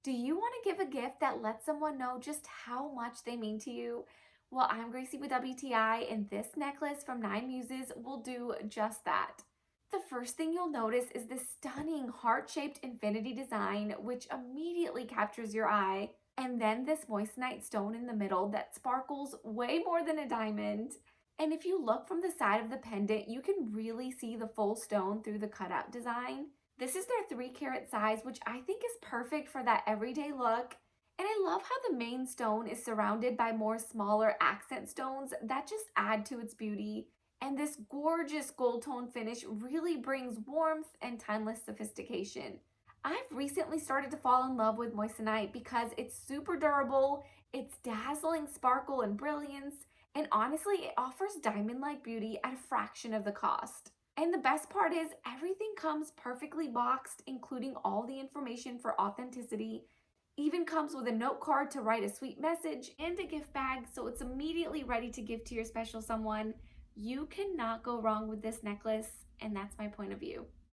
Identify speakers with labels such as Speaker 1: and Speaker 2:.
Speaker 1: Do you want to give a gift that lets someone know just how much they mean to you? Well, I'm Gracie with WTI, and this necklace from Nine Muses will do just that. The first thing you'll notice is this stunning heart-shaped infinity design, which immediately captures your eye. And then this moissanite stone in the middle that sparkles way more than a diamond. And if you look from the side of the pendant, you can really see the full stone through the cutout design. This is their 3 carat size, which I think is perfect for that everyday look. And I love how the main stone is surrounded by more smaller accent stones that just add to its beauty. And this gorgeous gold tone finish really brings warmth and timeless sophistication. I've recently started to fall in love with moissanite because it's super durable, it's dazzling sparkle and brilliance, and honestly, it offers diamond-like beauty at a fraction of the cost. And the best part is everything comes perfectly boxed, including all the information for authenticity. Even comes with a note card to write a sweet message and a gift bag, so it's immediately ready to give to your special someone. You cannot go wrong with this necklace, and that's my point of view.